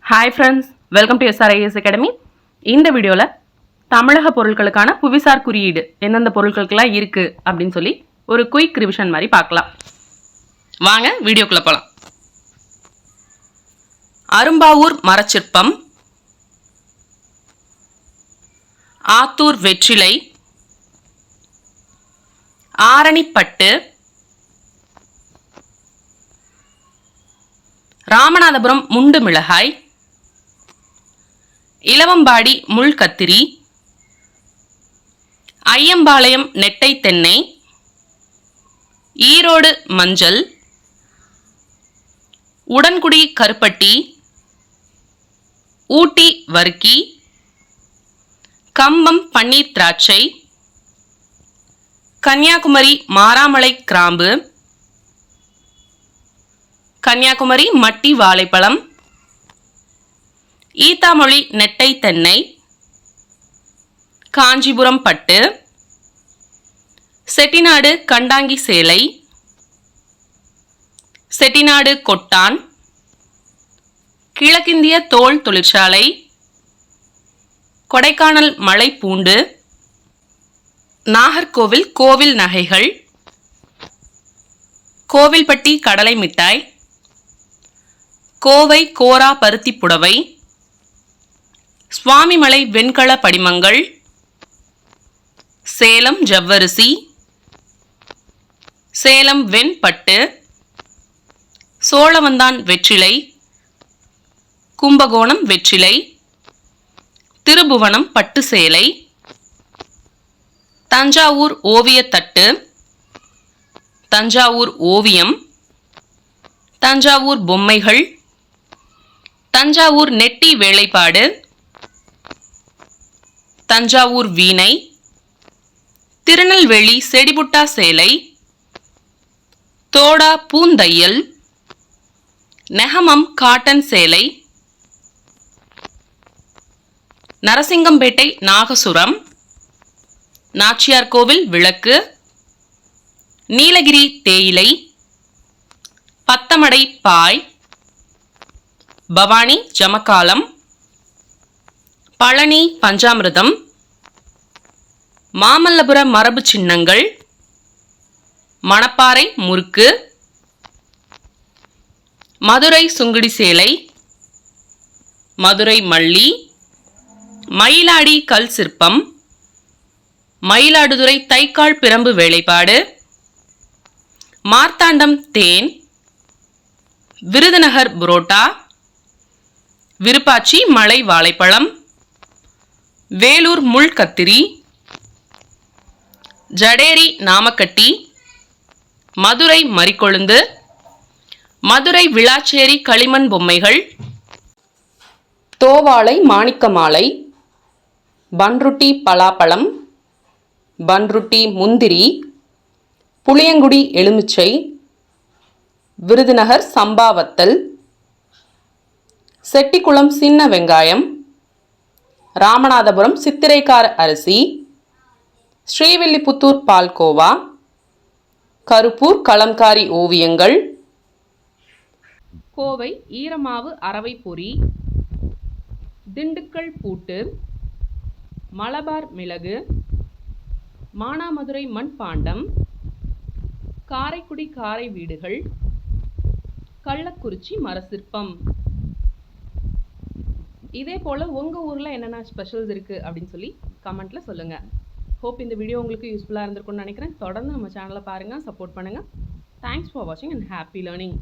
Hi friends, welcome to SRIS Academy. இந்த வீடியோல தமிழக பொருட்களுக்கான புவிசார் குறியீடு எந்தெந்த பொருட்களுக்கெல்லாம் இருக்கு அப்படின்னு சொல்லி ஒரு குயிக் ரிவிஷன் மாதிரி பார்க்கலாம். வாங்க வீடியோக்குள்ள போலாம். அரும்பாவூர் மரச்சிற்பம், ஆத்தூர் வெற்றிலை, ஆரணிப்பட்டு, ராமநாதபுரம் முண்டு மிளகாய், இலவம்பாடி முள்கத்திரி, ஐயம்பாளையம் நெட்டை தென்னை, ஈரோடு மஞ்சள், உடன்குடி கருப்பட்டி, ஊட்டி வர்க்கி, கம்பம் பன்னீர் திராட்சை, கன்னியாகுமரி மாராமலை கிராம்பு, கன்னியாகுமரி மட்டி வாழைப்பழம், ஈத்தாமொழி நெட்டை தென்னை, காஞ்சிபுரம் பட்டு, செட்டிநாடு கண்டாங்கி சேலை, செட்டிநாடு கொட்டான், கிழக்கிந்திய தோல் தொழிற்சாலை, கொடைக்கானல் மலைப்பூண்டு, நாகர்கோவில் கோவில் நகைகள், கோவில்பட்டி கடலை மிட்டாய், கோவை கோரா பருத்தி புடவை, சுவாமிமலை வெண்கல படிமங்கள், சேலம் ஜவ்வரிசி, சேலம் வெண்பட்டு, சோழவந்தான் வெற்றிலை, கும்பகோணம் வெற்றிலை, திருபுவனம் பட்டு சேலை, தஞ்சாவூர் ஓவியத்தட்டு, தஞ்சாவூர் ஓவியம், தஞ்சாவூர் பொம்மைகள், தஞ்சாவூர் நெட்டி வேலைப்பாடு, தஞ்சாவூர் வீணை, திருநெல்வேலி செடிபுட்டா சேலை, தோடா பூந்தையல், நெகமம் காட்டன் சேலை, நரசிங்கம்பேட்டை நாகசுரம், நாச்சியார் கோவில் விளக்கு, நீலகிரி தேயிலை, பத்தமடை பாய், பவானி ஜமக்காலம், பழனி பஞ்சாமிர்தம், மாமல்லபுர மரபு சின்னங்கள், மணப்பாறை முறுக்கு, மதுரை சுங்குடி சேலை, மதுரை மல்லி, மயிலாடி கல் சிற்பம், மயிலாடுதுறை தைக்கால் பிரம்பு வேலைப்பாடு, மார்த்தாண்டம் தேன், விருதுநகர் புரோட்டா, விருப்பாச்சி மலை வாழைப்பழம், வேலூர் முள்கத்திரி, ஜடேரி நாமக்கட்டி, மதுரை மரிக்கொழுந்து, மதுரை விளாச்சேரி களிமண் பொம்மைகள், தோவாளை மாணிக்க மாலை, பன்ருட்டி பலாப்பழம், பன்ருட்டி முந்திரி, புளியங்குடி எலுமிச்சை, விருதுநகர் சம்பாவத்தல், செட்டிக்குளம் சின்ன வெங்காயம், ராமநாதபுரம் சித்திரைக்கார அரிசி, ஸ்ரீவில்லிபுத்தூர் பால்கோவா, கருப்பூர் கலம்காரி ஓவியங்கள், கோவை ஈரமாவு அரவை பொரி, திண்டுக்கல் பூட்டு, மலபார் மிளகு, மானாமதுரை மண்பாண்டம், காரைக்குடி காரை வீடுகள், கள்ளக்குறிச்சி மரசிற்பம். இதே போல் உங்கள் ஊரில் என்னென்ன ஸ்பெஷல்ஸ் இருக்குது அப்படின்னு சொல்லி கமெண்ட்டில் சொல்லுங்கள். ஹோப் இந்த வீடியோ உங்களுக்கு யூஸ்ஃபுல்லாக இருந்திருக்கும்னு நினைக்கிறேன். தொடர்ந்து நம்ம சேனலை பாருங்கள், சப்போர்ட் பண்ணுங்கள். தேங்க்ஸ் ஃபார் வாட்சிங் அண்ட் ஹாப்பி லேர்னிங்.